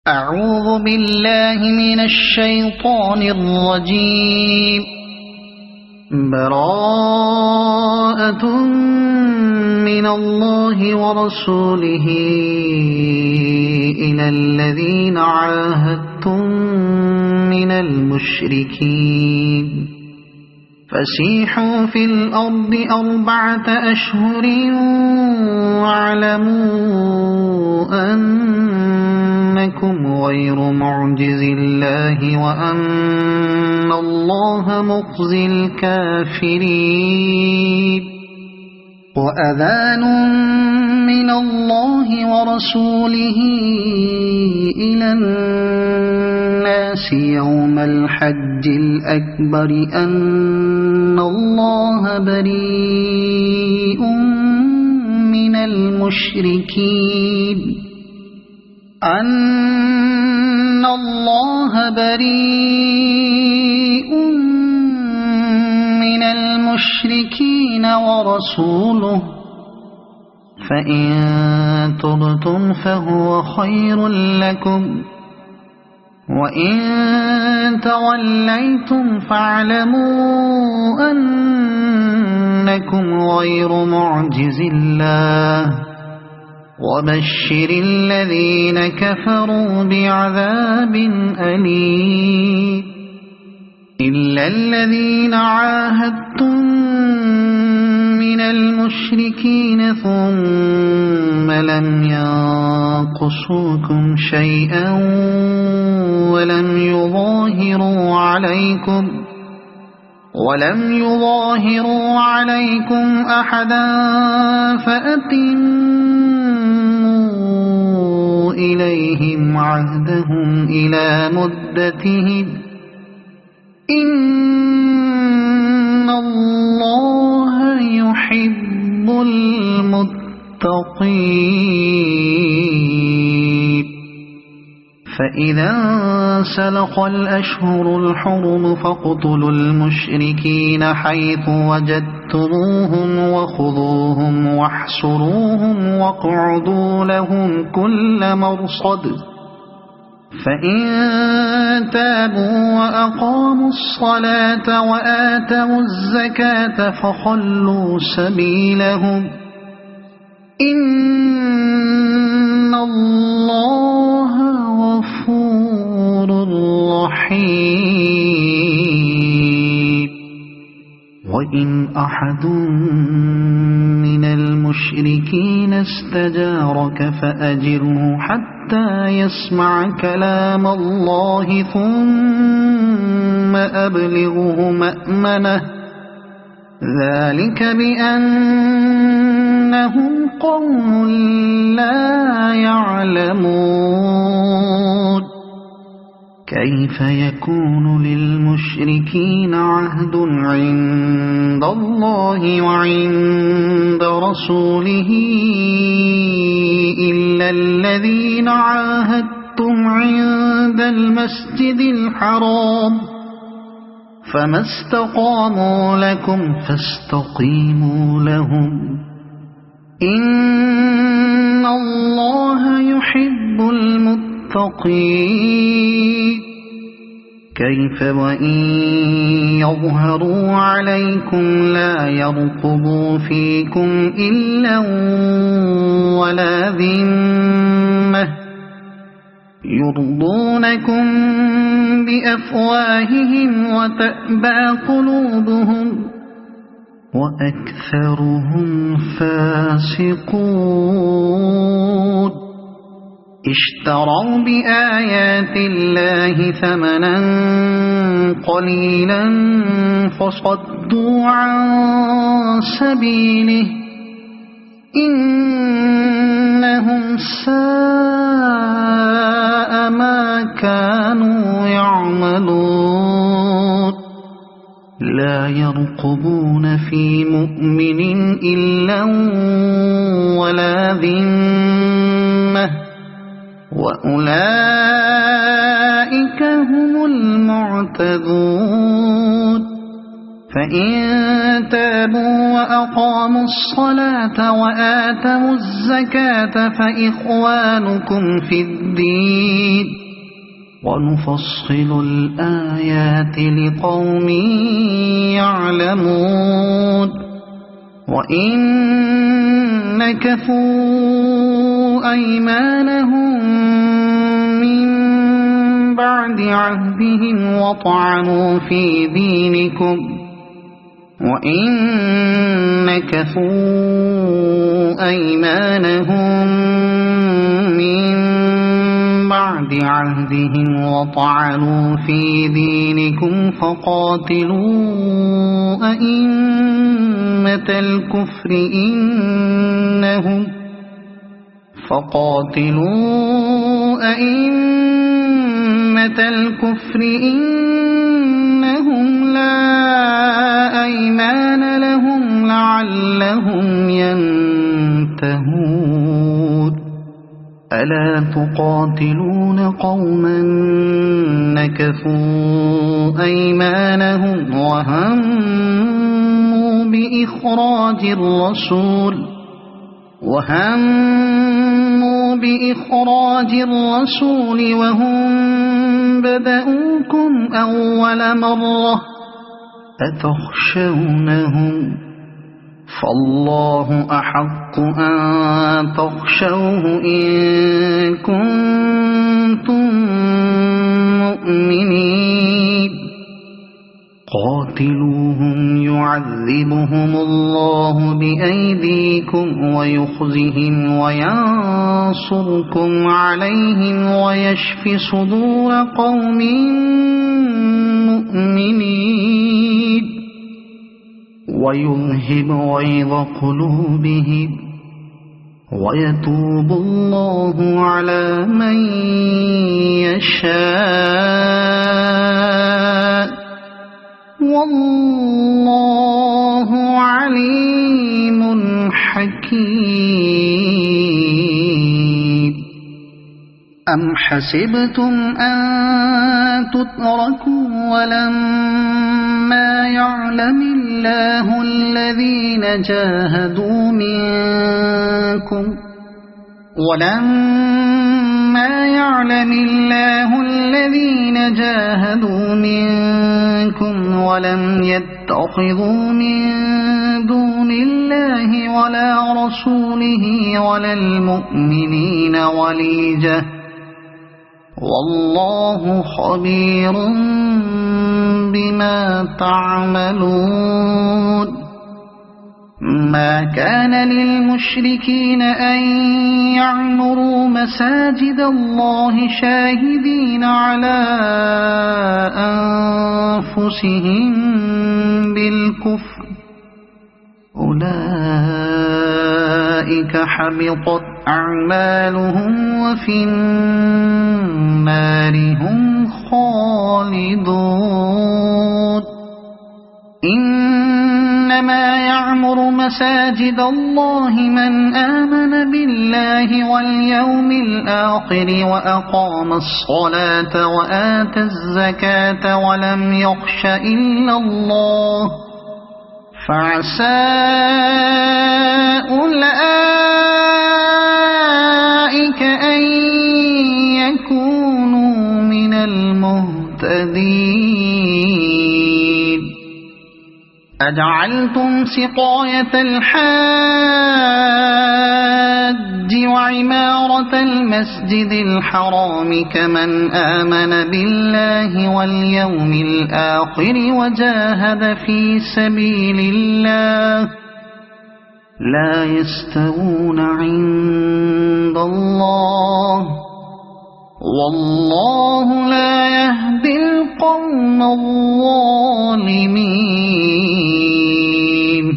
أعوذ بالله من الشيطان الرجيم. براءة من الله ورسوله إلى الذين عاهدتم من المشركين فسيحوا في الأرض 4 أشهر واعلموا أنكم غير معجز الله وأن الله مخزي الكافرين. وأذان من الله ورسوله إلى الناس يوم الحج الأكبر أن الله بريء من المشركين ورسوله فإن تبتم فهو خير لكم وإن توليتم فاعلموا أنكم غير معجز الله وبشر الذين كفروا بعذاب أليم. إلا الذين عاهدتم من المشركين ثم لم ينقصوكم شيئا ولم يظاهروا عليكم أحدا فأتموا إليهم عهدهم إلى مدتهم إن الله يحب المتقين. فإذا انسلخ الأشهر الحرم فاقتلوا المشركين حيث وجدتموهم وخذوهم واحصروهم واقعدوا لهم كل مرصد. فإن تابوا وأقاموا الصلاة وآتوا الزكاة فخلوا سبيلهم إن الله غفور رحيم. وإن أحد من المشركين استجارك فأجره حتى يسمع كلام الله ثم أبلغه مأمنه ذلك بأنهم قوم لا يعلمون. كيف يكون للمشركين عهد عند الله وعند رسوله إلا الذين عاهدتم عند المسجد الحرام فما استقاموا لكم فاستقيموا لهم إن الله يحب المتقين. كيف وإن يظهروا عليكم لا يرقبوا فيكم إلا ولا ذمة يرضونكم بأفواههم وتأبى قلوبهم وأكثرهم فاسقون. اشتروا بآيات الله ثمنا قليلا فصدوا عن سبيله إنهم ساء ما كانوا يعملون. لا يرقبون في مؤمن إلا ولا ذمة وأولئك هم المعتدون. فإن تابوا وأقاموا الصلاة وآتوا الزكاة فإخوانكم في الدين ونفصل الآيات لقوم يعلمون وإن نكثوا أيمانهم من بعد عهدهم وطعنوا في دينكم فقاتلوا أئمة الكفر إنهم لا أيمان لهم لعلهم ينتهون ألا تقاتلون قوما نكثوا أيمانهم وهموا بإخراج الرسول وهم بدأوكم أول مرة أتخشونهم فالله أحق أن تخشوه إن كنتم مؤمنين قاتلوهم يعذبهم الله بأيديكم ويخزهم وينصركم عليهم ويشف صدور قوم مؤمنين ويذهب غيظ قلوبهم ويتوب الله على من يشاء والله عليم حكيم أم حسبتم أن تتركوا ولما يعلم الله الذين جاهدوا منكم ولم يتخذوا من دون الله ولا رسوله ولا المؤمنين وليجة والله خبير بما تعملون ما كان للمشركين أن يعمروا مساجد الله شاهدين على أنفسهم بالكفر أولئك حبطت أعمالهم وفي النار هم خالدون إنما يعمر مساجد الله من آمن بالله واليوم الآخر وأقام الصلاة وآتى الزكاة ولم يخش إلا الله فعسى أولئك أن يكونوا من المهتدين أجعلتم سقاية الحاج وعمارة المسجد الحرام كمن آمن بالله واليوم الآخر وجاهد في سبيل الله لا يستوون عند الله والله لا يهدي القوم الظالمين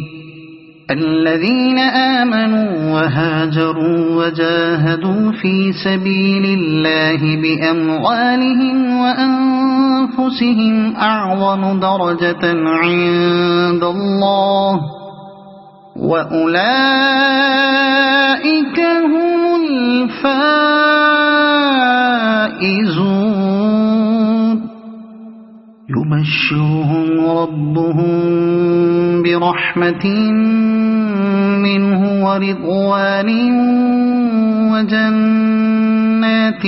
الذين آمنوا وهاجروا وجاهدوا في سبيل الله بأموالهم وأنفسهم أعظم درجة عند الله وأولئك هم الفائزون يبشرهم ربهم برحمة منه ورضوان وجنات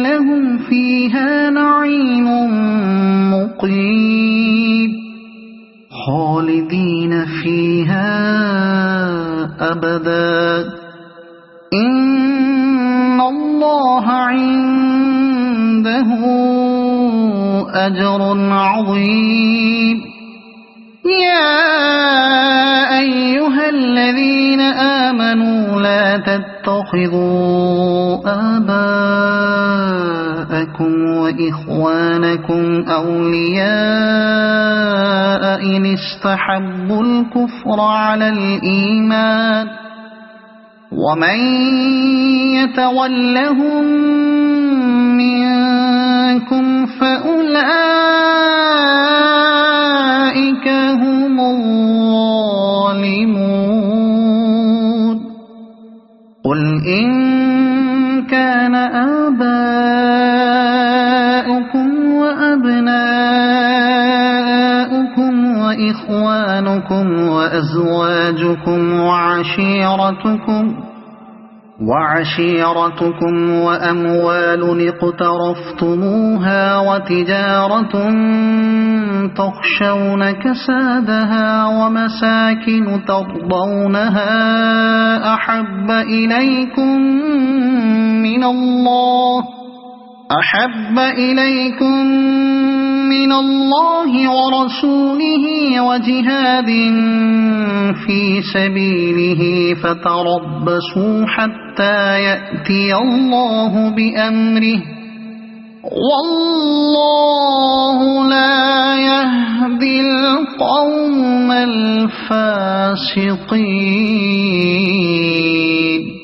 لهم فيها نعيم مقيم خالدين فيها أبدا إن الله عنده أجر عظيم يا أيها الذين آمنوا لا تتخذوا آباءكم وإخوانكم أولياء إن استحبوا الكفر على الإيمان ومن يتولهم منكم فأولئك هم الظالمون قل إن كان آباؤكم وأبناؤكم وإخوانكم وأزواجكم وعشيرتكم وأموال اقترفتموها وتجارة تخشون كسادها ومساكن ترضونها أحب إليكم من الله ورسوله وجهاد في سبيله فتربصوا حتى يأتي الله بأمره والله لا يهدي القوم الفاسقين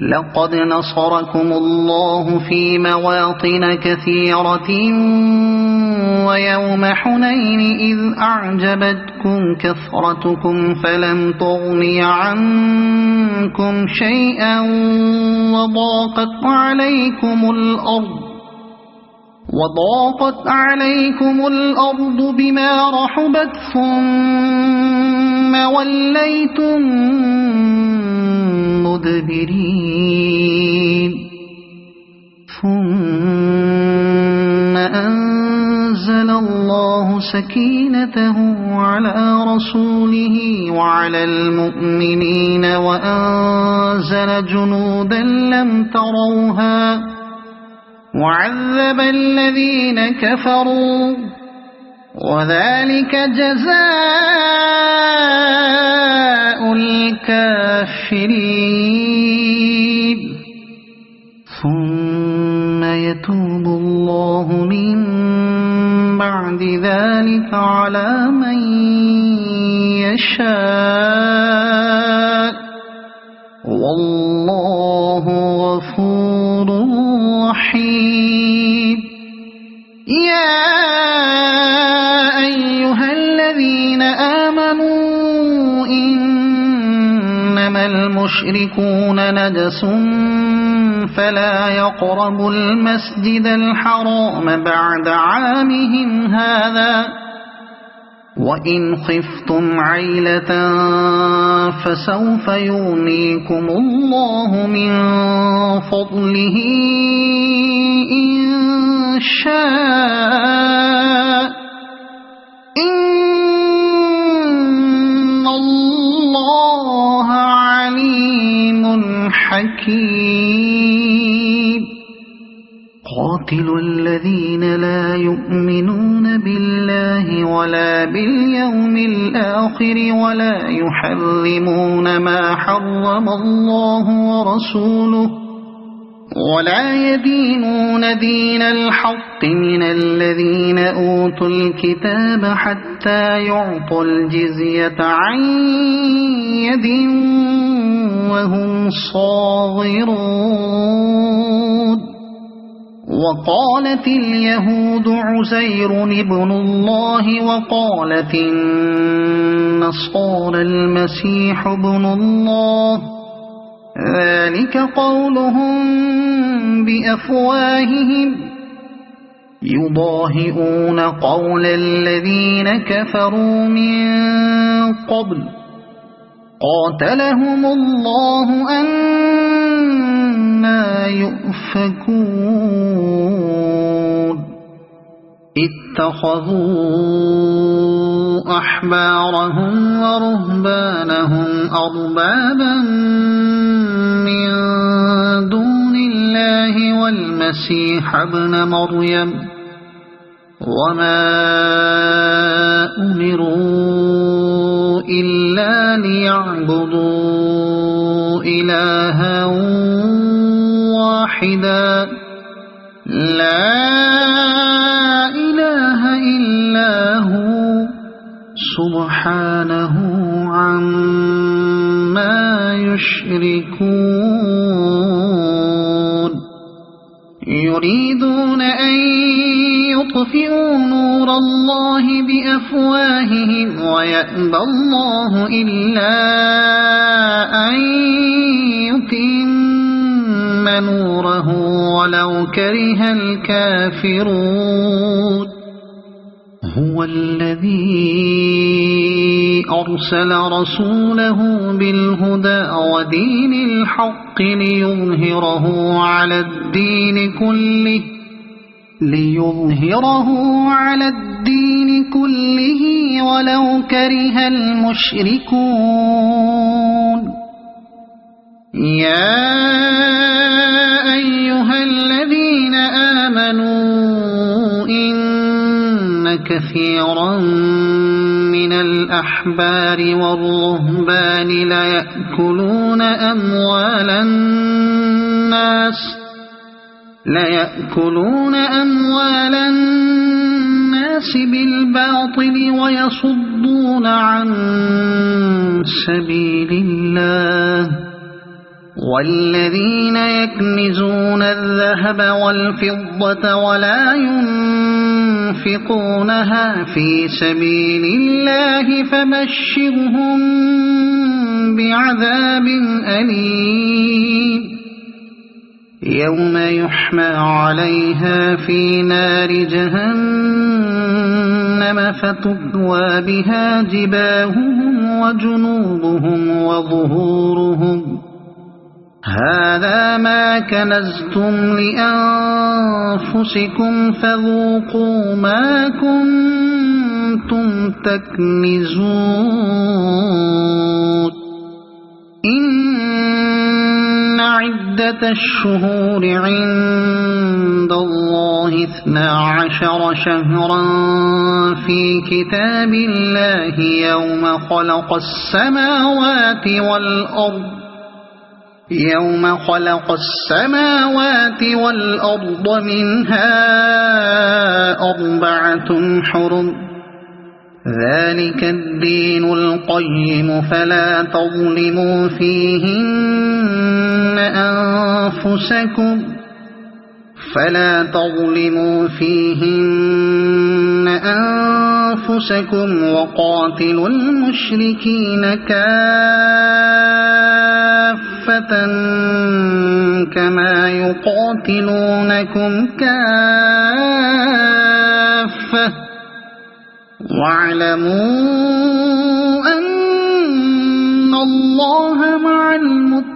لقد نصركم الله في مواطن كثيرة ويوم حنين إذ أعجبتكم كثرتكم فلم تغن عنكم شيئا وضاقت عليكم الأرض بما رحبت ثم وليتم مدبرين ثم أنزل الله سكينته على رسوله وعلى المؤمنين وأنزل جنودا لم تروها وعذب الذين كفروا وذلك جزاء الكافرين ثم يتوب الله من بعد ذلك على من يشاء والله غفور رحيم يا أيها الذين آمنوا إنما المشركون نجس فلا يقربوا المسجد الحرام بعد عامهم هذا وإن خفتم عيلة فسوف يغنيكم الله من فضله إن شاء إن الله عليم حكيم قاتلوا الذين لا يؤمنون بالله ولا باليوم الآخر ولا يحرمون ما حرم الله ورسوله ولا يدينون دين الحق من الذين أوتوا الكتاب حتى يعطوا الجزية عن يد وهم صاغرون وقالت اليهود عزير ابن الله وقالت النصارى المسيح ابن الله ذلك قولهم بأفواههم يضاهئون قول الذين كفروا من قبل قاتلهم الله أنى يؤفكون اتخذوا أحبارهم ورهبانهم أربابا من دون الله والمسيح ابن مريم وما أمروا إلا ليعبدوا إلها واحدا لا إله إلا هو سبحانه عما يشركون يريدون أن يطفئوا نور الله بأفواههم ويأبى الله إلا أن يتم نوره ولو كره الكافرون هو الذي أرسل رسوله بالهدى ودين الحق ليظهره على الدين كله ولو كره المشركون يا أيها الذين آمنوا إن كثيرا من الأحبار والرهبان ليأكلون أموال الناس بالباطل ويصدون عن سبيل الله والذين يكنزون الذهب والفضة ولا ينفقونها في سبيل الله فبشرهم بعذاب أليم يوم يحمى عليها في نار جهنم فتكوى بها جباههم وجنوبهم وظهورهم هذا ما كنزتم لأنفسكم فذوقوا ما كنتم تكنزون إن عدة الشهور عند الله 12 شهرا في كتاب الله يوم خلق السماوات والأرض منها 4 حرم ذلك الدين القيم فلا تظلموا فيهن أنفسكم وقاتلوا المشركين كافة كما يقاتلونكم كافة واعلموا أن الله مع المتقين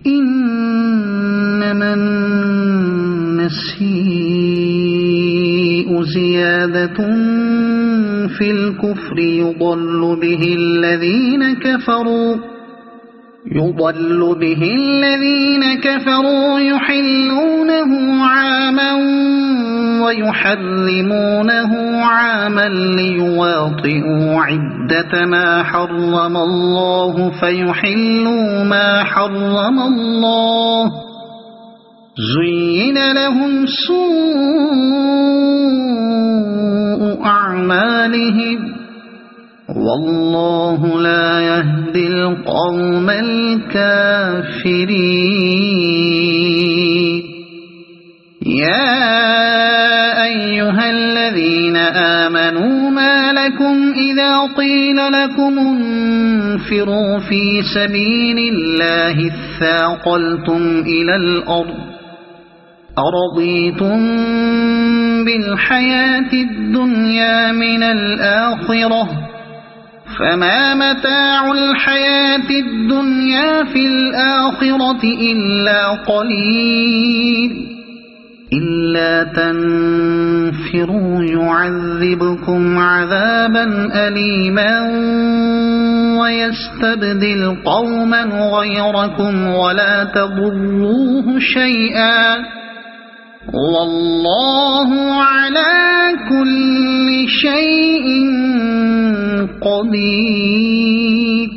إنما النسيء زيادة في الكفر يضل به الذين كفروا يحلونه عاما ويحرمونه عاما ليواطئوا عدة ما حرم الله فيحلوا ما حرم الله زين لهم سوء أعمالهم والله لا يهدي القوم الكافرين يا أيها الذين آمنوا ما لكم إذا قيل لكم انفروا في سبيل الله اثاقلتم إلى الأرض أرضيتم بالحياة الدنيا من الآخرة فما متاع الحياة الدنيا في الآخرة إلا قليل إلا تنفروا يعذبكم عذابا أليما ويستبدل قوما غيركم ولا تضروه شيئا والله على كل شيء قدير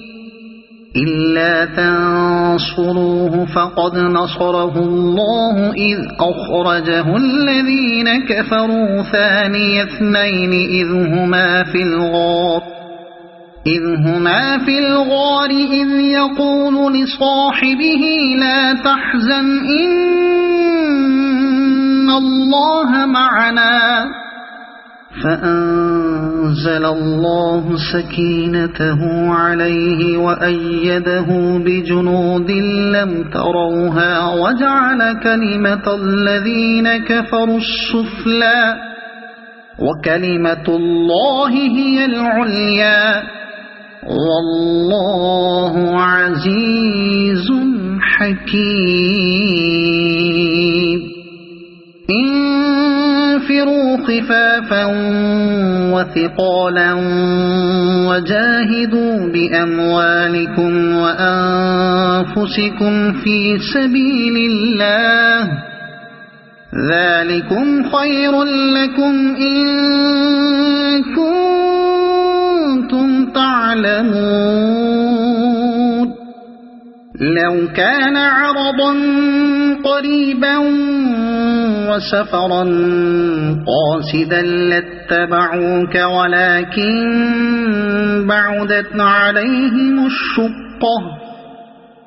إلا تنصروه فقد نصره الله إذ أخرجه الذين كفروا ثاني اثنين إذ هما في الغار إذ يقول لصاحبه لا تحزن إن الله معنا فأنزل الله سكينته عليه وأيده بجنود لم تروها وجعل كلمة الذين كفروا السفلى وكلمة الله هي العليا والله عزيز حكيم انفروا خفافا وثقالا وجاهدوا بأموالكم وأنفسكم في سبيل الله ذلكم خير لكم إن كنتم تعلمون لو كان عرضا قريبا وسفرا قاصدا لاتبعوك ولكن بعدت عليهم الشقة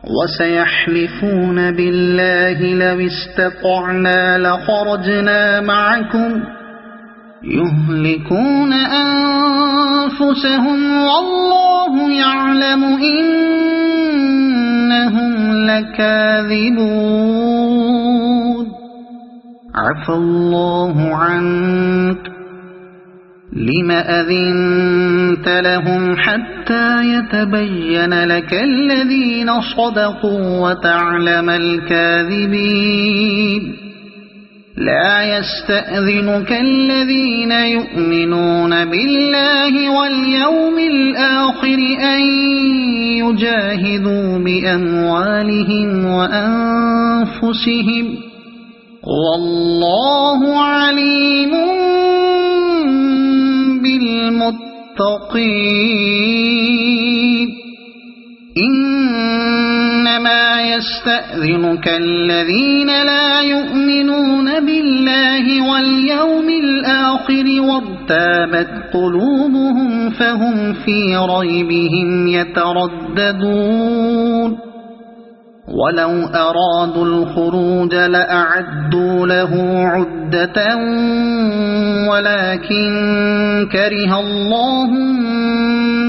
وسيحلفون بالله لو استطعنا لخرجنا معكم يهلكون أنفسهم والله يعلم إنهم لكاذبون عفى الله عنك لم أذنت لهم حتى يتبين لك الذين صدقوا وتعلم الكاذبين لا يستأذنك الذين يؤمنون بالله واليوم الآخر أن يجاهدوا بأموالهم وأنفسهم والله عليم بالمتقين إنما يستأذنك الذين لا يؤمنون بالله واليوم الآخر وارتابت قلوبهم فهم في ريبهم يترددون ولو أرادوا الخروج لأعدوا له عدة ولكن كره الله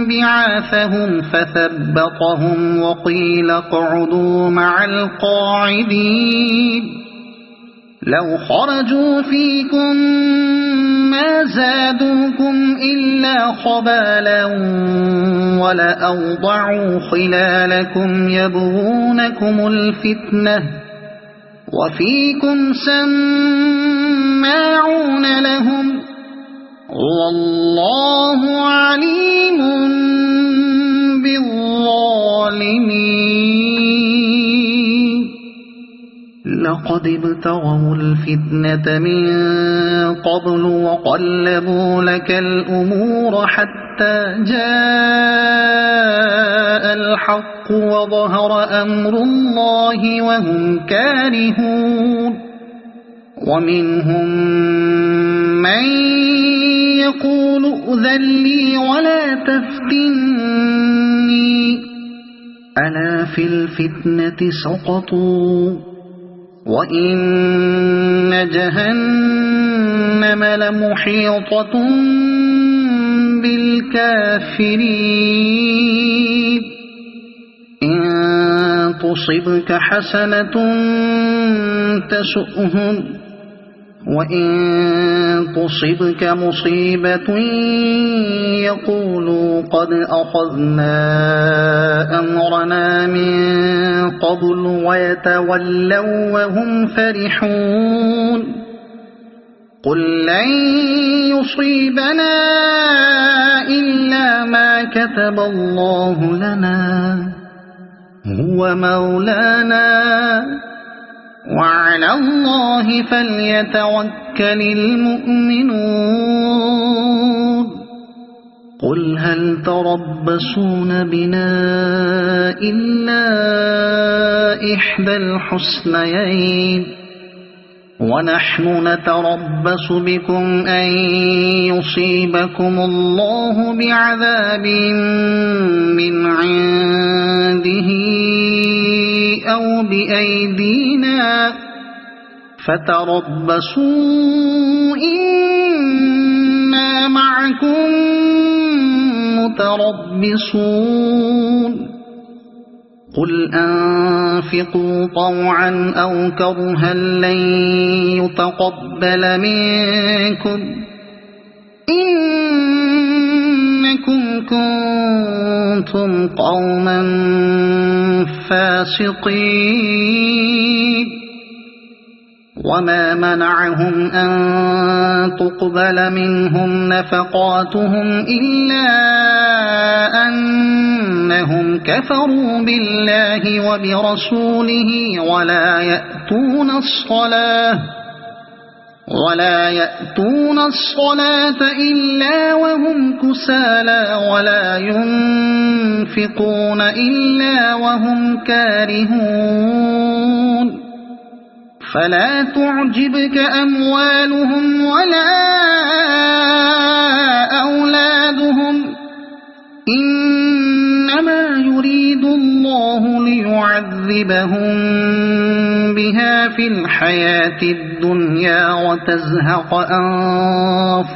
بعاثهم فثبطهم وقيل اقعدوا مع القاعدين لو خرجوا فيكم ما زادوكم إلا خبالا ولأوضعوا خلالكم يبغونكم الفتنة وفيكم سماعون لهم والله عليم بالظالمين لقد ابتغوا الفتنة من قبل وقلبوا لك الأمور حتى جاء الحق وظهر أمر الله وهم كارهون ومنهم من يقول ائذن لي ولا تفتني ألا في الفتنة سقطوا وإن جهنم لمحيطة بالكافرين إن تصبك حسنة تسؤهم وإن تصبك مصيبة يقولوا قد أخذنا أمرنا من قبل ويتولوا وهم فرحون قل لن يصيبنا إلا ما كتب الله لنا هو مولانا وعلى الله فليتوكل المؤمنون قل هل تربصون بنا إلا إحدى الحسنيين ونحن نتربص بكم أن يصيبكم الله بعذاب من عنده أو بأيدينا فتربصوا إنا معكم متربصون قل أنفقوا طوعا أو كرها لن يتقبل منكم إنكم كنتم قوما فاسقين وما منعهم أن تقبل منهم نفقاتهم إلا أنهم كفروا بالله وبرسوله ولا يأتون الصلاة إلا وهم كسالى ولا ينفقون إلا وهم كارهون فلا تعجبك أموالهم ولا أولادهم إنما يريد الله ليعذبهم بها في الحياة الدنيا وتزهق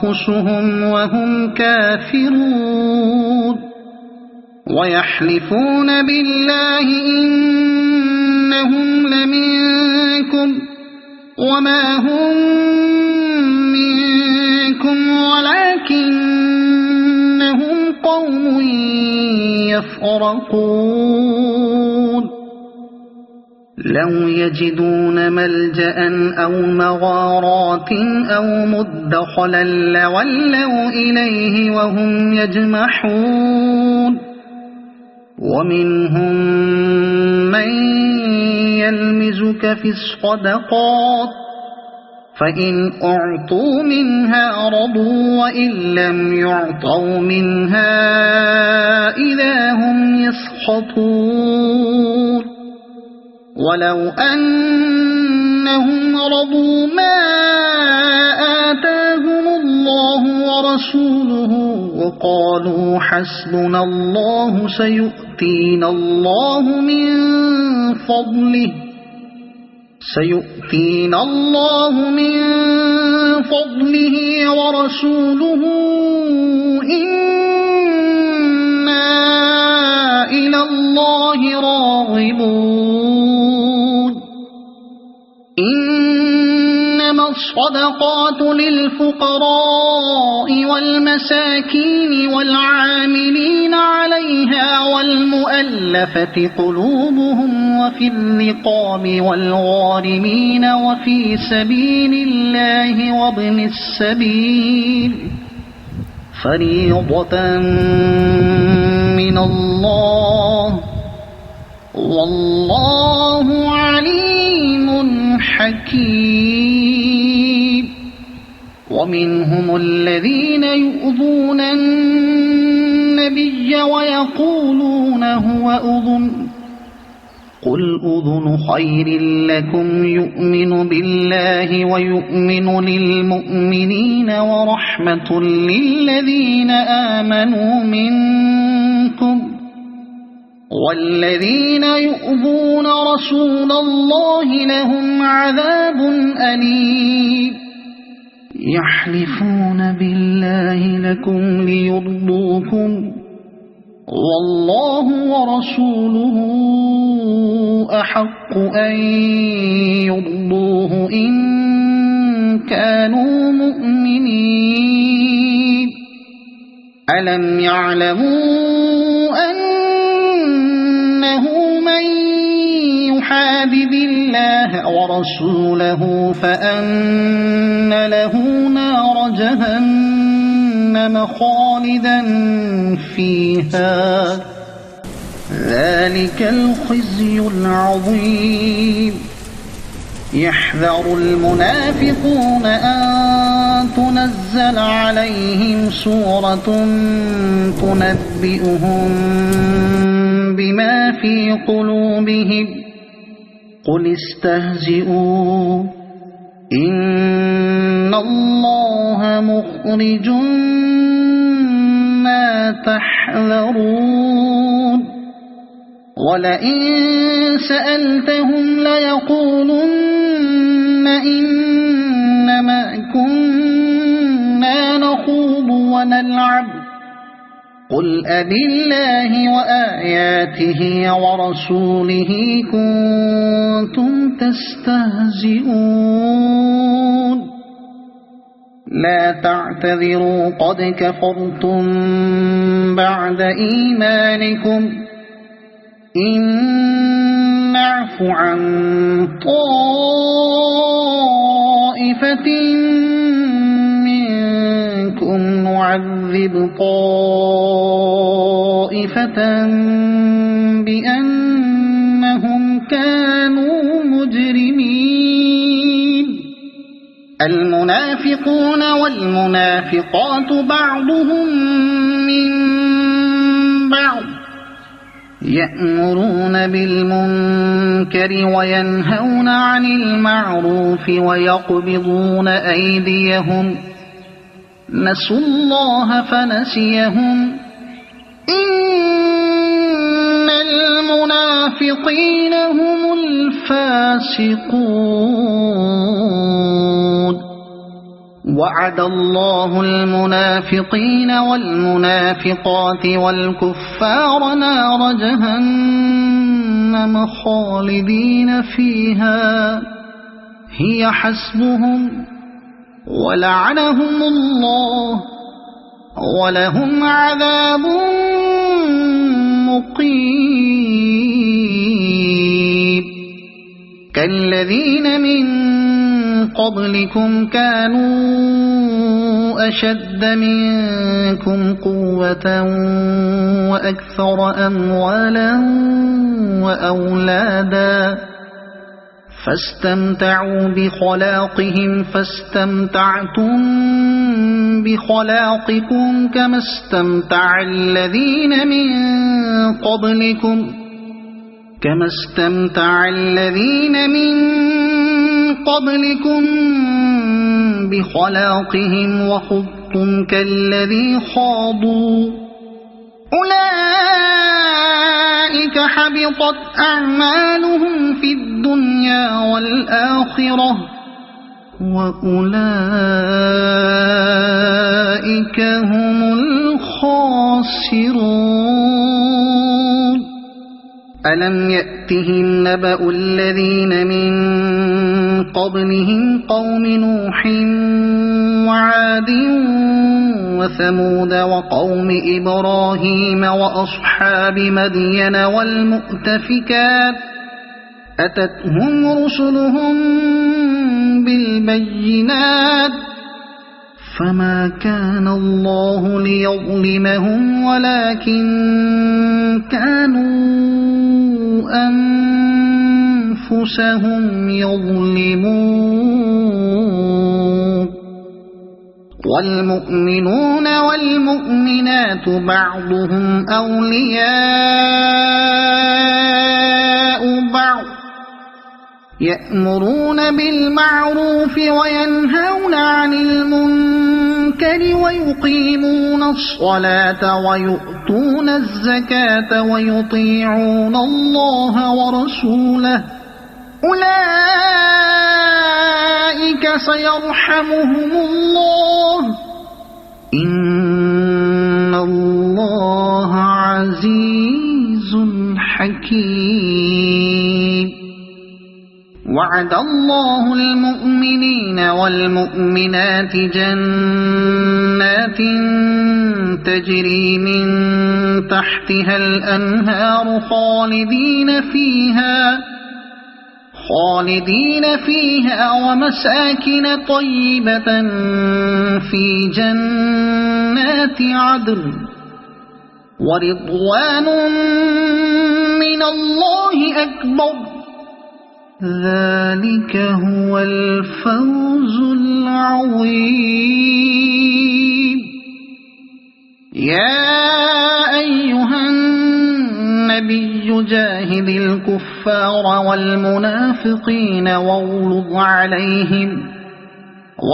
أنفسهم وهم كافرون ويحلفون بالله إنهم لمنكم وما هم منكم ولكنهم قوم يفرقون لو يجدون ملجأ أو مغارات أو مدخلا لولوا إليه وهم يجمحون ومنهم من يلمزك في الصدقات فإن أعطوا منها رضوا وإن لم يعطوا منها إذا هم يسخطون ولو أنهم رضوا ما آتاهم الله ورسوله وقالوا حسبنا الله سيؤتينا الله من فضله ورسوله إنا إلى الله راغبون إنما الصدقات للفقراء والمساكين والعاملين عليها والمؤلفة قلوبهم وفي الرقاب والغارمين وفي سبيل الله وابن السبيل فريضة من الله والله عليم حكيم ومنهم الذين يؤذون النبي ويقولون هو أذن قل أذن خير لكم يؤمن بالله ويؤمن للمؤمنين ورحمة للذين آمنوا منكم والذين يؤذون رسول الله لهم عذاب أليم يحلفون بالله لكم ليرضوكم والله ورسوله أحق أن يرضوه إن كانوا مؤمنين ألم يعلموا أنه من يحادد الله ورسوله فأن له نار جهنم خالدا فيها ذلك الخزي العظيم يحذر المنافقون أن تنزل عليهم سورة تنبئهم بما في قلوبهم قل استهزئوا إن الله مخرج ما تحذرون ولئن سألتهم ليقولن إنما كنا نخوض ونلعب قل أبالله وآياته ورسوله كنتم تستهزئون لا تعتذروا قد كفرتم بعد إيمانكم إن نعف عن طائفة منكم نعذب طائفة بأنهم كانوا مجرمين المنافقون والمنافقات بعضهم من بعض يأمرون بالمنكر وينهون عن المعروف ويقبضون أيديهم نسوا الله فنسيهم إن المنافقين هم الفاسقون وعد الله المنافقين والمنافقات والكفار نار جهنم خالدين فيها هي حسبهم ولعنهم الله ولهم عذاب مقيم كالذين من قبلكم كانوا أشد منكم قوة وأكثر أموالا وأولادا فاستمتعوا بخلاقهم فاستمتعتم بخلاقكم كما استمتع الذين من قبلكم بخلاقهم وخضتم كالذي خاضوا أولئك حبطت أعمالهم في الدنيا والآخرة وأولئك هم الخاسرون ألم يأتهم نبأ الذين من قبلهم قوم نوح وعاد وثمود وقوم إبراهيم وأصحاب مدين والمؤتفكات أتتهم رسلهم بالبينات فما كان الله ليظلمهم ولكن كانوا أنفسهم يظلمون والمؤمنون والمؤمنات بعضهم أولياء بعض يأمرون بالمعروف وينهون عن المنكر ويقيمون الصلاة ويؤتون الزكاة ويطيعون الله ورسوله أولئك سيرحمهم الله إن الله عزيز حكيم وعد الله المؤمنين والمؤمنات جنات تجري من تحتها الأنهار خالدين فيها ومساكن طيبة في جنات عدن ورضوان من الله أكبر ذلك هو الفوز العظيم يا أيها النبي جاهد الكفار والمنافقين واغلظ عليهم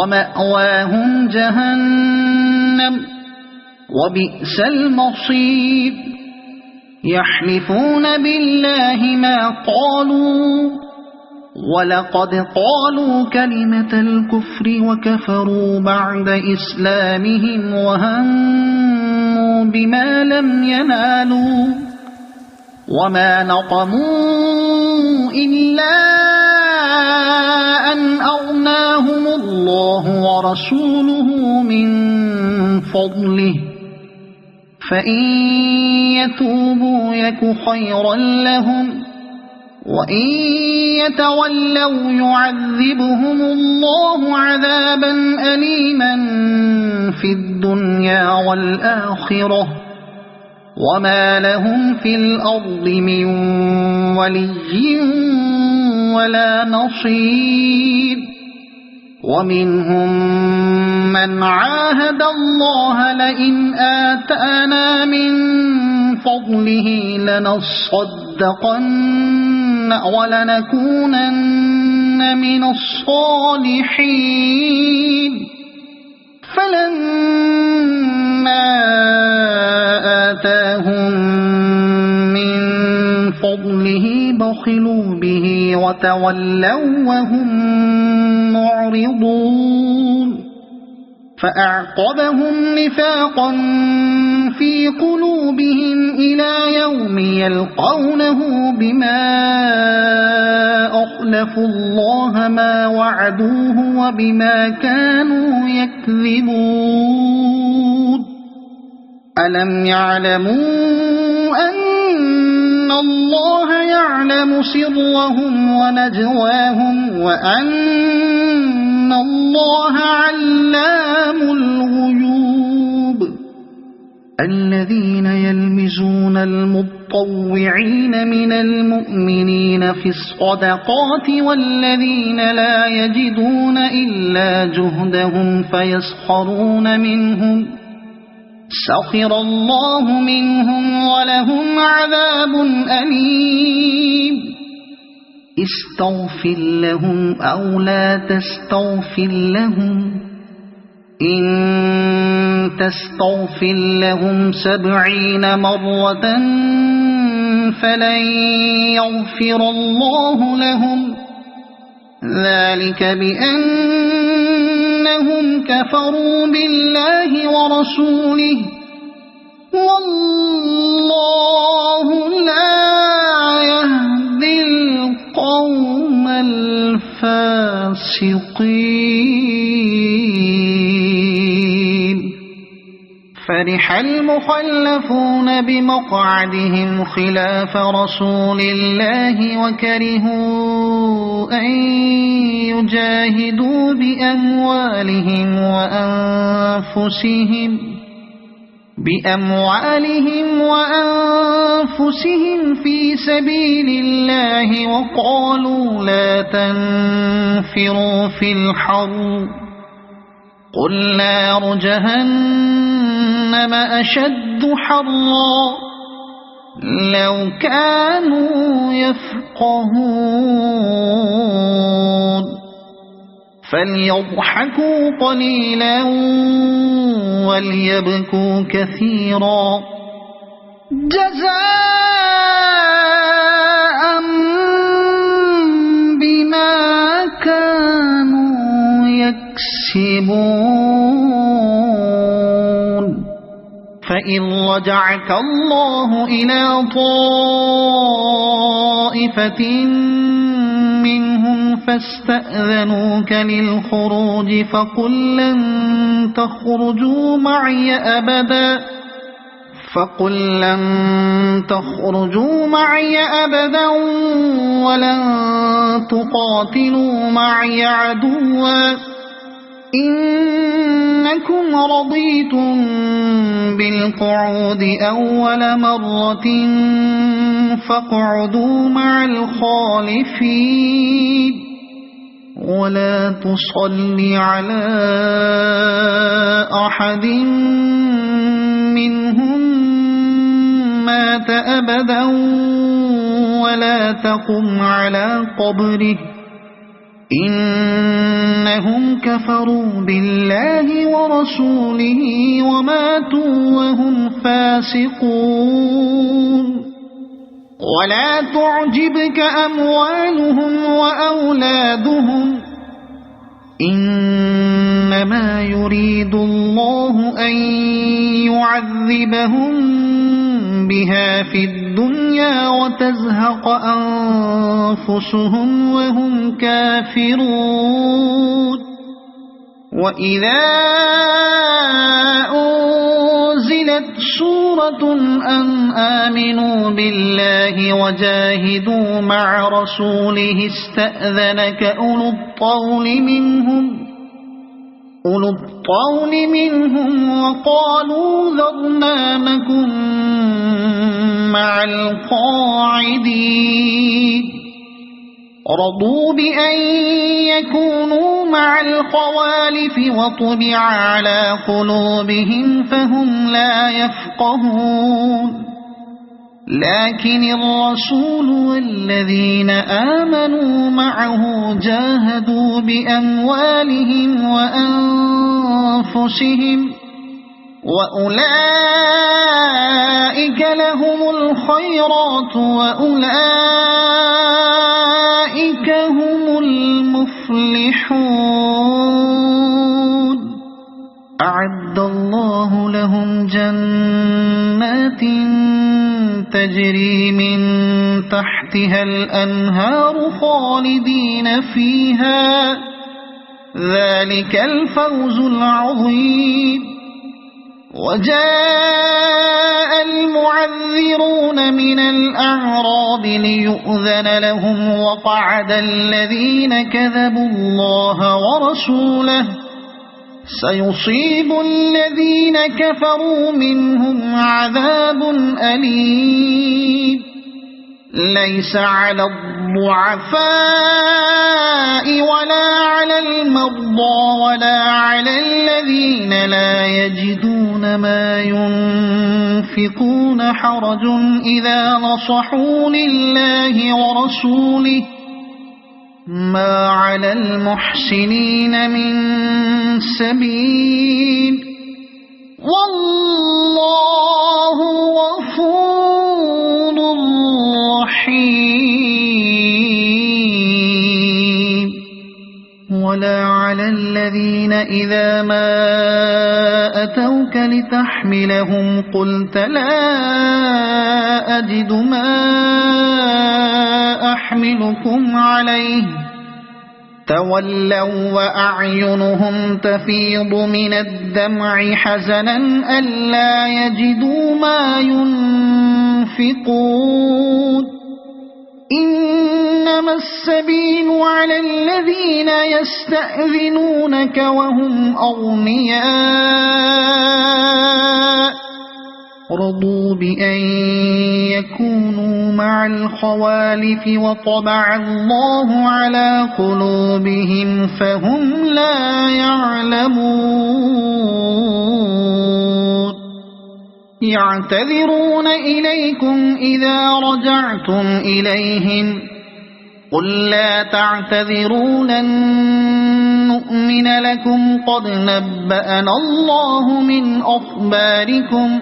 ومأواهم جهنم وبئس المصير يحلفون بالله ما قالوا ولقد قالوا كلمة الكفر وكفروا بعد إسلامهم وهموا بما لم ينالوا وما نقموا إلا أن أغناهم الله ورسوله من فضله فإن يتوبوا يك خيرا لهم وإن يتولوا يعذبهم الله عذابا أليما في الدنيا والآخرة وما لهم في الأرض من ولي ولا نصير ومنهم من عاهد الله لئن آتانا من فضله لنصدقن ولنكونن من الصالحين فلما آتاهم من فضله بخلوا به وتولوا وهم معرضون فأعقبهم نفاقا في قلوبهم إلى يوم يلقونه بما أخلفوا الله ما وعدوه وبما كانوا يكذبون ألم يعلموا أن الله يعلم سرهم ونجواهم وأن الله علام الغيوب الذين يلمزون المطوعين من المؤمنين في الصدقات والذين لا يجدون إلا جهدهم فيسخرون منهم سخر الله منهم ولهم عذاب أليم استغفر لهم أو لا تستغفر لهم إن تستغفر لهم 70 مرة فلن يغفر الله لهم ذلك بأنهم كفروا بالله ورسوله والله لا يهدي القوم الفاسقين فرح المخلفون بمقعدهم خلاف رسول الله وكرهوا أن يجاهدوا بأموالهم وأنفسهم في سبيل الله وقالوا لا تنفروا في الحر قل نار جهنم أشد حرا لو كانوا يفقهون فليضحكوا قليلا وليبكوا كثيرا جزاء فإن رجعك الله إلى طائفة منهم فاستأذنوك للخروج فقل لن تخرجوا معي أبدا ولن تقاتلوا معي عدوا إنكم رضيتم بالقعود أول مرة فاقعدوا مع الخالفين ولا تصل على أحد منهم مات أبدا ولا تقم على قبره إنهم كفروا بالله ورسوله وماتوا وهم فاسقون ولا تعجبك أموالهم وأولادهم إنما يريد الله أن يعذبهم بها في الدنيا وتزهق أنفسهم وهم كافرون وإذا أنزلت سورة أن آمنوا بالله وجاهدوا مع رسوله استأذنك أولو الطول منهم وقالوا ذرنا نكن مع القاعدين رضوا بأن يكونوا مع الخوالف وطبع على قلوبهم فهم لا يفقهون لكن الرسول والذين آمنوا معه جاهدوا بأموالهم وأنفسهم وأولئك لهم الخيرات وأولئك هم المفلحون أعد الله لهم جنات تجري من تحتها الأنهار خالدين فيها ذلك الفوز العظيم وجاء المعذرون من الأعراب ليؤذن لهم وقعد الذين كذبوا الله ورسوله سيصيب الذين كفروا منهم عذاب أليم ليس على الضعفاء ولا على المرضى ولا على الذين لا يجدون ما ينفقون حرج إذا نصحوا لله ورسوله ما على المحسنين من سبيل والله غفور رحيم ولا على الذين إذا ما أتوك لتحملهم قلت لا أجد ما أحملكم عليه تولوا وأعينهم تفيض من الدمع حزنا ألا يجدوا ما ينفقون إنما السبيل على الذين يستأذنونك وهم أغنياء رضوا بأن يكونوا مع الخوالف وطبع الله على قلوبهم فهم لا يعلمون يعتذرون إليكم إذا رجعتم إليهم قل لا تعتذروا لن نؤمن لكم قد نبأنا الله من أخباركم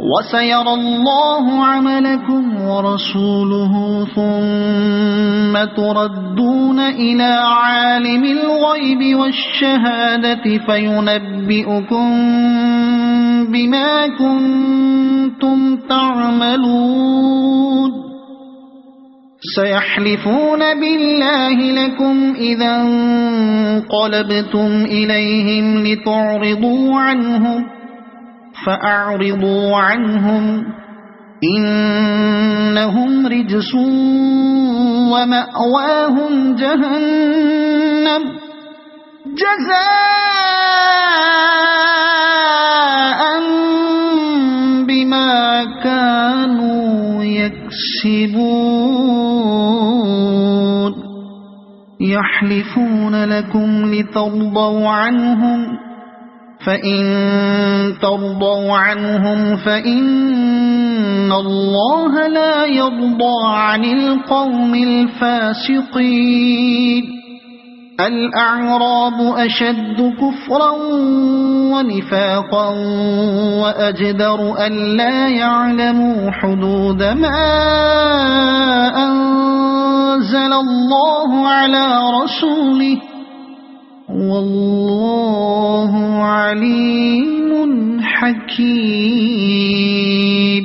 وسيرى الله عملكم ورسوله ثم تردون إلى عالم الغيب والشهادة فينبئكم بما كنتم تعملون سيحلفون بالله لكم إذا انقلبتم إليهم لتعرضوا عنهم فأعرضوا عنهم إنهم رجس ومأواهم جهنم جزاء بما كانوا يكسبون يحلفون لكم لترضوا عنهم فإن ترضوا عنهم فإن الله لا يرضى عن القوم الفاسقين الأعراب أشد كفرا ونفاقا وأجدر ألا يعلموا حدود ما أنزل الله على رسوله والله عليم حكيم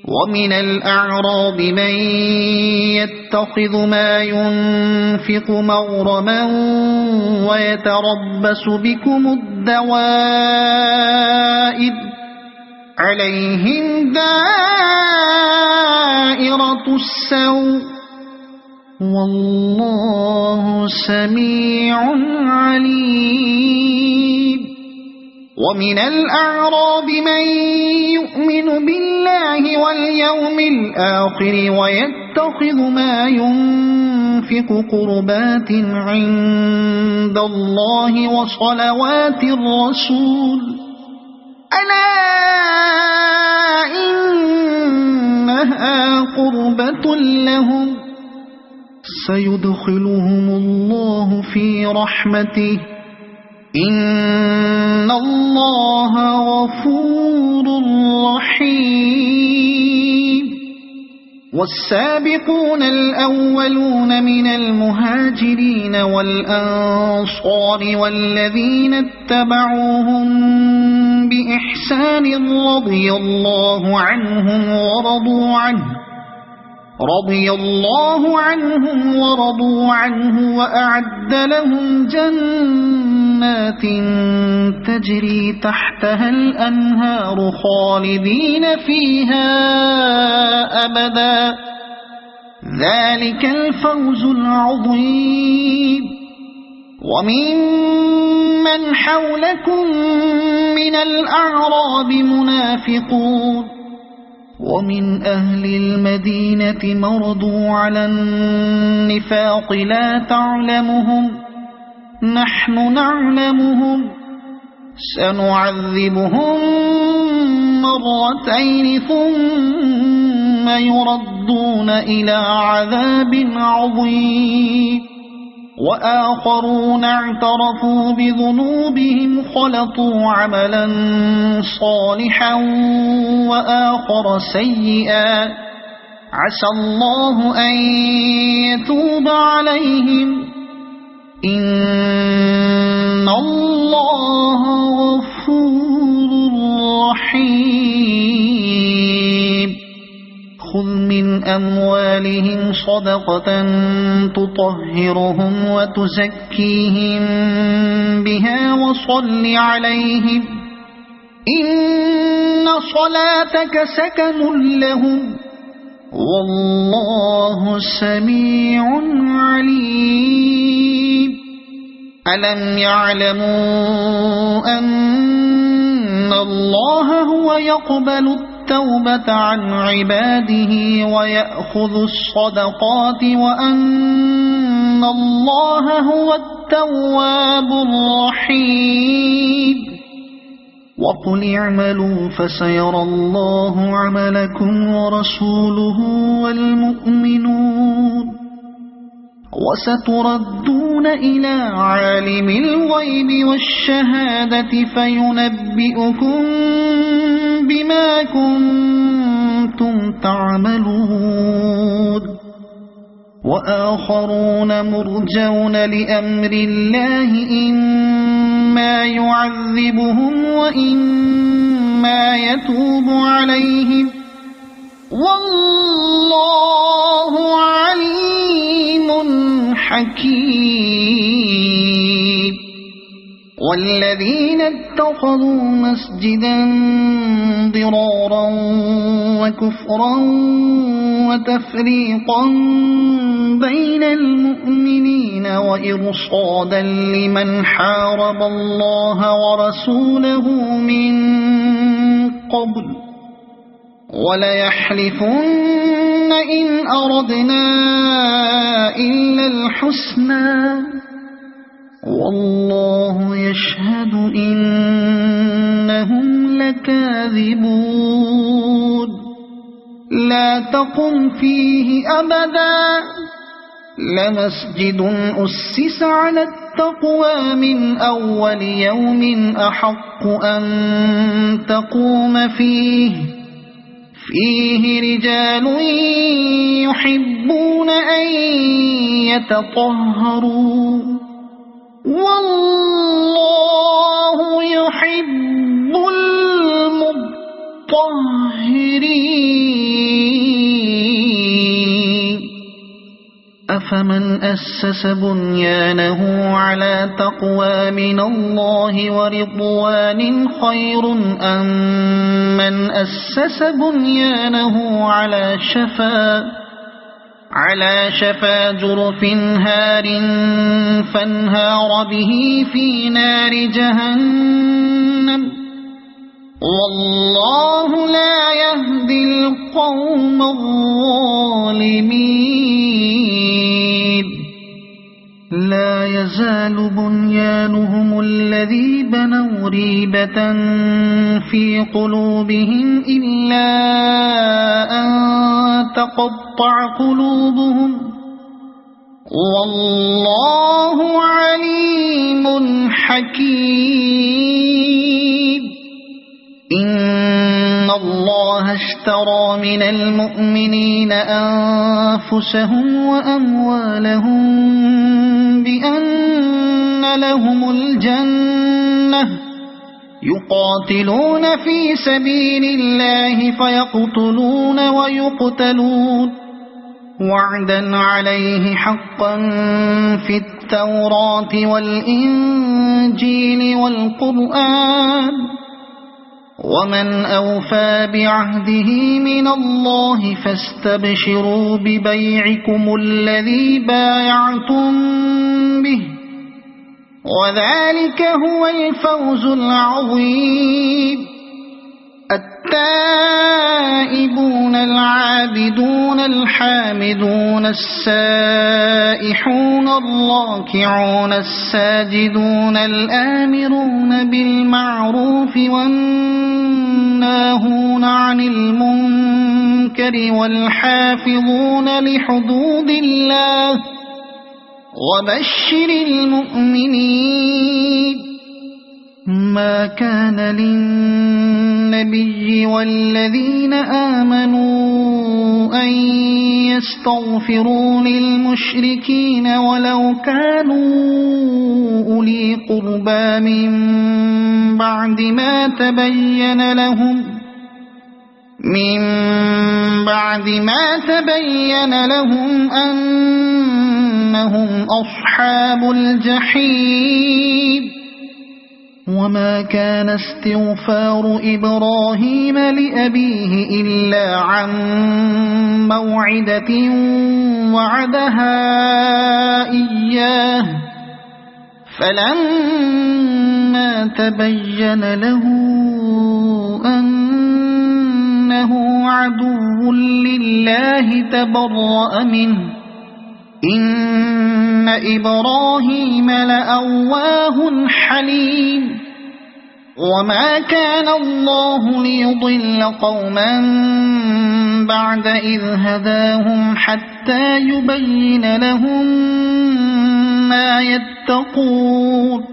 ومن الأعراب من يتخذ ما ينفق مغرما ويتربص بكم الدوائر عليهم دائرة السوء والله سميع عليم ومن الأعراب من يؤمن بالله واليوم الآخر ويتخذ ما ينفق قربات عند الله وصلوات الرسول ألا إنها قربة لهم سيدخلهم الله في رحمته إن الله غفور رحيم والسابقون الأولون من المهاجرين والأنصار والذين اتبعوهم بإحسان رضي الله عنهم ورضوا عنه وأعد لهم جنات تجري تحتها الأنهار خالدين فيها أبدا ذلك الفوز العظيم وممن حولكم من الأعراب منافقون ومن أهل المدينة مرضوا على النفاق لا تعلمهم نحن نعلمهم سنعذبهم مرتين ثم يردون إلى عذاب عظيم وآخرون اعترفوا بذنوبهم خلطوا عملا صالحا وآخر سيئا عسى الله أن يتوب عليهم إن الله غفور رحيم خذ من أموالهم صدقة تطهرهم وتزكيهم بها وصل عليهم إن صلاتك سكن لهم والله سميع عليم ألم يعلموا أن الله هو يقبل التوبة عن عباده ويأخذ الصدقات وأن الله هو التواب الرحيم وقل اعملوا فسيرى الله عملكم ورسوله والمؤمنون وستردون إلى عالم الغيب والشهادة فينبئكم بما كنتم تعملون وآخرون مرجون لأمر الله إما يعذبهم وإما يتوب عليهم والله عليم حكيم والذين اتخذوا مسجدا ضرارا وكفرا وتفريقا بين المؤمنين وإرصادا لمن حارب الله ورسوله من قبل وليحلفن إن أردنا إلا الحسنى والله يشهد إنهم لكاذبون لا تقم فيه أبدا لمسجد أسس على التقوى من أول يوم أحق أن تقوم فيه رجال يحبون أن يتطهروا والله يحب المطهرين أفمن أسس بنيانه على تقوى من الله ورضوان خير أم من أسس بنيانه على شفا جرف هار فانهار به في نار جهنم والله لا يهدي القوم الظالمين لا يزال بنيانهم الذي بنوا ريبة في قلوبهم إلا أن تقطع قلوبهم والله عليم حكيم إن الله اشترى من المؤمنين أنفسهم وأموالهم بأن لهم الجنة يقاتلون في سبيل الله فيقتلون ويقتلون وعدا عليه حقا في التوراة والإنجيل والقرآن ومن أوفى بعهده من الله فاستبشروا ببيعكم الذي بايعتم به وذلك هو الفوز العظيم التائبون العابدون الحامدون السائحون الراكعون الساجدون الآمرون بالمعروف والناهون عن المنكر والحافظون لحدود الله وبشر المؤمنين ما كان للنبي والذين آمنوا أن يستغفروا للمشركين ولو كانوا أولي قربى من بعد ما تبين لهم أنهم أصحاب الجحيم وما كان استغفار إبراهيم لأبيه إلا عن موعدة وعدها إياه فلما تبين له أنه عدو لله تبرأ منه إن إبراهيم لأواه حليم وما كان الله ليضل قوما بعد إذ هداهم حتى يبين لهم ما يتقون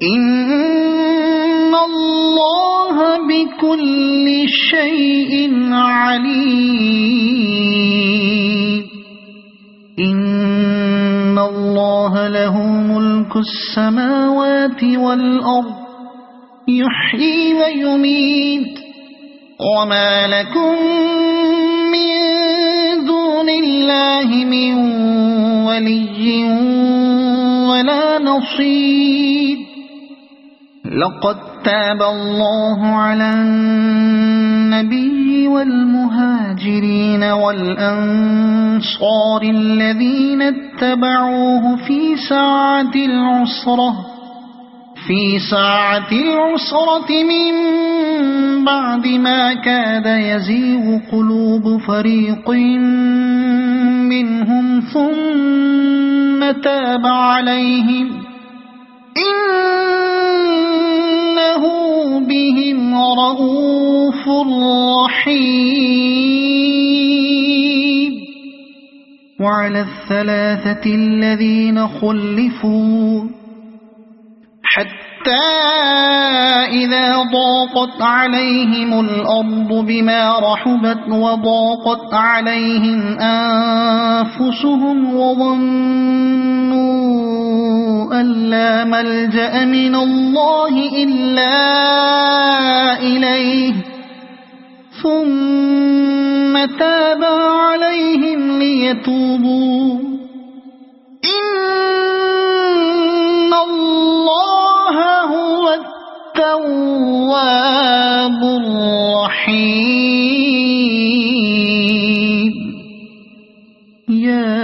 إن الله بكل شيء عليم إن الله له ملك السماوات والأرض يحيي ويميت وما لكم من دون الله من ولي ولا نصير لقد تاب الله على النبي والمهاجرين والأنصار الذين اتبعوه في ساعة العسرة من بعد ما كاد يزيغ قلوب فريق منهم ثم تاب عليهم إنه بهم رءوف رحيم وعلى الثلاثة الذين خلفوا حتى إذا ضاقت عليهم الأرض بما رحبت وضاقت عليهم أنفسهم وظنوا أن لا ملجأ من الله إلا إليه ثم تاب عليهم ليتوبوا إن الله هو التواب الرحيم يا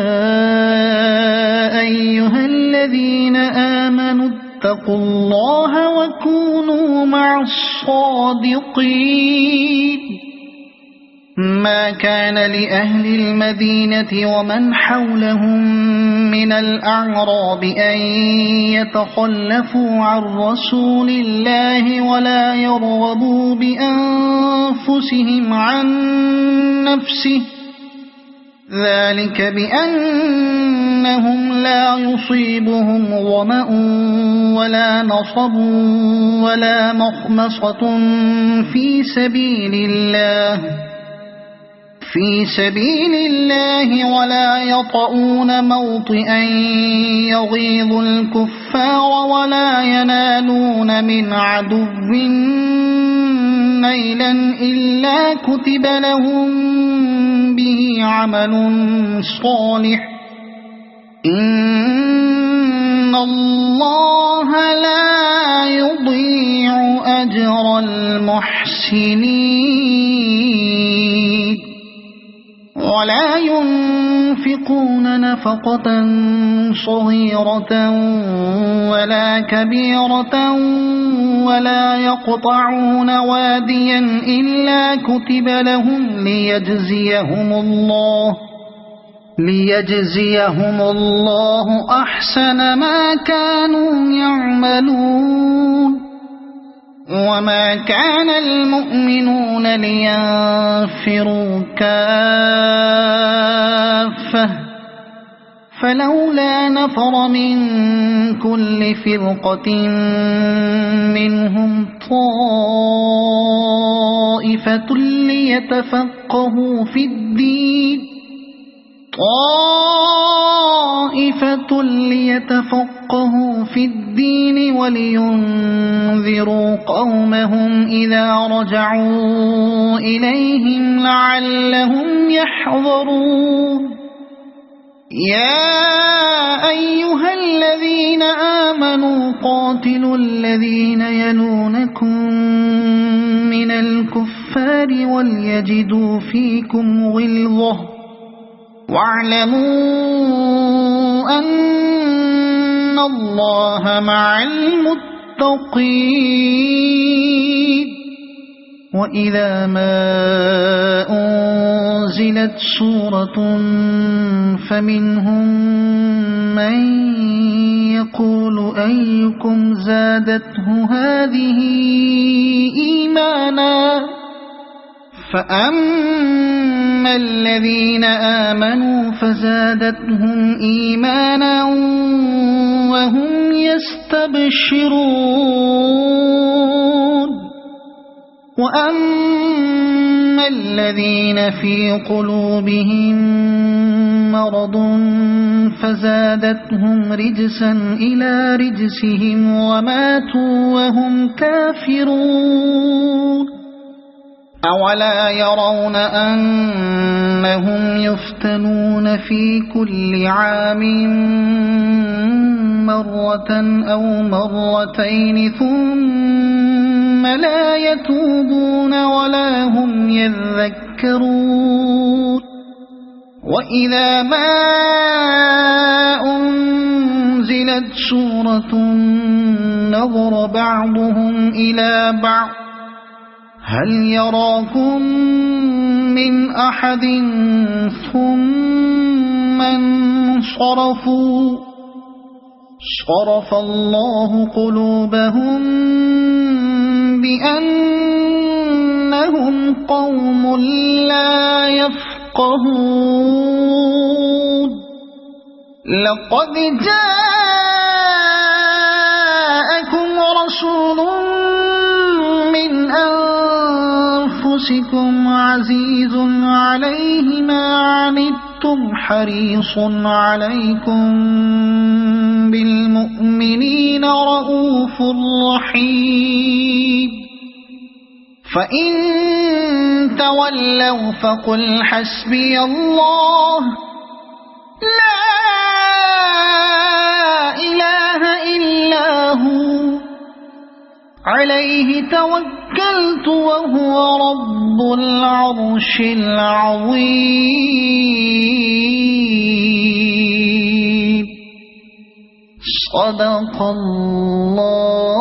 أيها الذين آمنوا اتقوا الله وكونوا مع الصادقين ما كان لأهل المدينة ومن حولهم من الأعراب أن يتخلفوا عن رسول الله ولا يرغبوا بأنفسهم عن نفسه ذلك بأنهم لا يصيبهم ظمأ ولا نصب ولا مخمصة في سبيل الله ولا يطؤون موطئا يغيظ الكفار ولا ينالون من عدو نيلا إلا كتب لهم به عمل صالح إن الله لا يضيع أجر المحسنين ولا ينفقون نفقة صغيرة ولا كبيرة ولا يقطعون واديا إلا كتب لهم ليجزيهم الله أحسن ما كانوا يعملون وما كان المؤمنون لينفروا كافة فلولا نفر من كل فرقة منهم طائفة ليتفقهوا في الدين ولينذروا قومهم إذا رجعوا إليهم لعلهم يحذرون يا أيها الذين آمنوا قاتلوا الذين يلونكم من الكفار وليجدوا فيكم غلظة واعلموا أن الله مع المتقين وإذا ما أنزلت سورة فمنهم من يقول أيكم زادته هذه إيمانا فأما الذين آمنوا فزادتهم إيمانا وهم يستبشرون وأما الذين في قلوبهم مرض فزادتهم رجسا إلى رجسهم وماتوا وهم كافرون أولا يرون أنهم يفتنون في كل عام مرة أو مرتين ثم لا يتوبون ولا هم يذكرون وإذا ما أنزلت سورة نظر بعضهم إلى بعض هل يراكم من أحد ثم انصرفوا صرف الله قلوبهم بأنهم قوم لا يفقهون لقد جاءكم رسول من أنفسكم عزيز عليه ما عنتم حريص عليكم بالمؤمنين رؤوف رحيم فإن تولوا فقل حسبي الله لا إله إلا هو عليه توكلت وهو رب العرش العظيم صدق الله